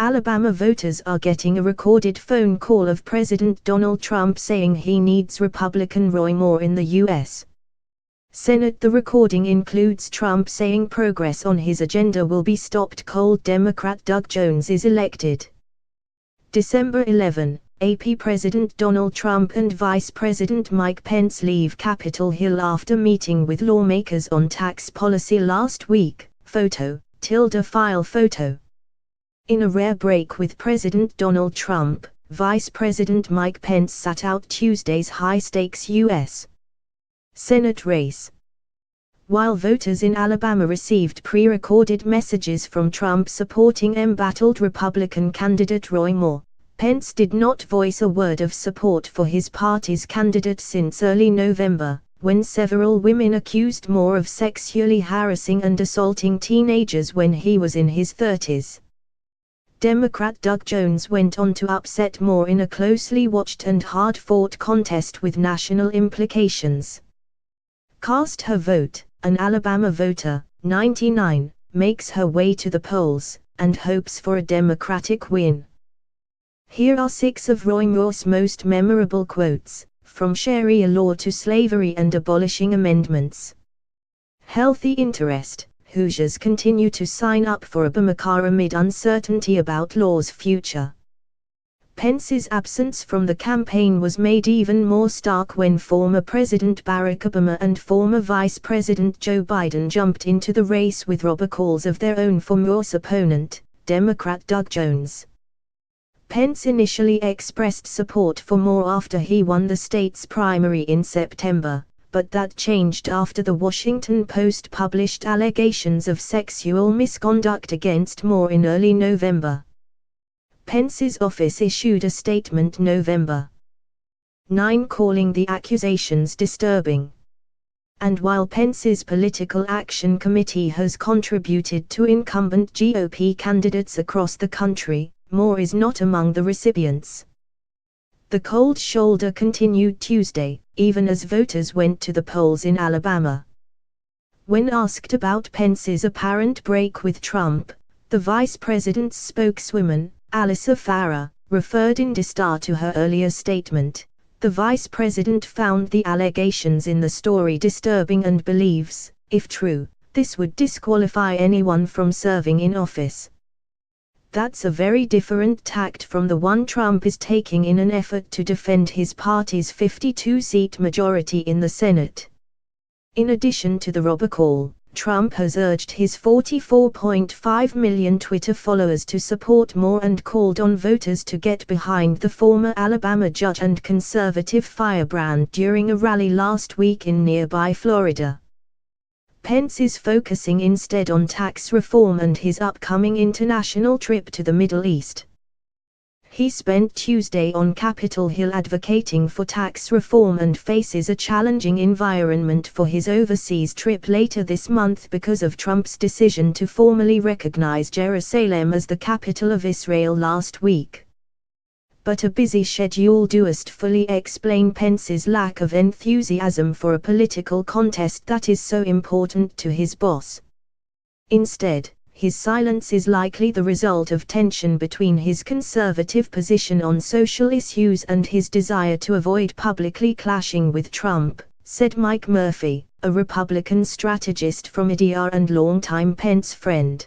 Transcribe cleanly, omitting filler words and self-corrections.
Alabama voters are getting a recorded phone call of President Donald Trump saying he needs Republican Roy Moore in the U.S. Senate. The recording includes Trump saying progress on his agenda will be stopped cold Democrat Doug Jones is elected. December 11, AP. President Donald Trump and Vice President Mike Pence leave Capitol Hill after meeting with lawmakers on tax policy last week. Photo, file photo. In a rare break with President Donald Trump, Vice President Mike Pence sat out Tuesday's high-stakes U.S. Senate race. While voters in Alabama received pre-recorded messages from Trump supporting embattled Republican candidate Roy Moore, Pence did not voice a word of support for his party's candidate since early November, when several women accused Moore of sexually harassing and assaulting teenagers when he was in his 30s. Democrat Doug Jones went on to upset Moore in a closely watched and hard-fought contest with national implications. Cast her vote. An Alabama voter, 99, makes her way to the polls, and hopes for a Democratic win. Here are 6 of Roy Moore's most memorable quotes, from Sharia law to slavery and abolishing amendments. Healthy interest. Hoosiers continue to sign up for Obamacare amid uncertainty about law's future. Pence's absence from the campaign was made even more stark when former President Barack Obama and former Vice President Joe Biden jumped into the race with robocalls of their own for Moore's opponent, Democrat Doug Jones. Pence initially expressed support for Moore after he won the state's primary in September, but that changed after the Washington Post published allegations of sexual misconduct against Moore in early November. Pence's office issued a statement November 9 calling the accusations disturbing. And while Pence's Political Action Committee has contributed to incumbent GOP candidates across the country, Moore is not among the recipients. The cold shoulder continued Tuesday, even as voters went to the polls in Alabama. When asked about Pence's apparent break with Trump, the vice president's spokeswoman, Alyssa Farah, referred in distar to her earlier statement. The vice president found the allegations in the story disturbing and believes, if true, this would disqualify anyone from serving in office. That's a very different tact from the one Trump is taking in an effort to defend his party's 52-seat majority in the Senate. In addition to the robocall, Trump has urged his 44.5 million Twitter followers to support Moore and called on voters to get behind the former Alabama judge and conservative firebrand during a rally last week in nearby Florida. Pence is focusing instead on tax reform and his upcoming international trip to the Middle East. He spent Tuesday on Capitol Hill advocating for tax reform and faces a challenging environment for his overseas trip later this month because of Trump's decision to formally recognize Jerusalem as the capital of Israel last week. But a busy schedule doesn't fully explain Pence's lack of enthusiasm for a political contest that is so important to his boss. Instead, his silence is likely the result of tension between his conservative position on social issues and his desire to avoid publicly clashing with Trump, said Mike Murphy, a Republican strategist from Idaho and longtime Pence friend.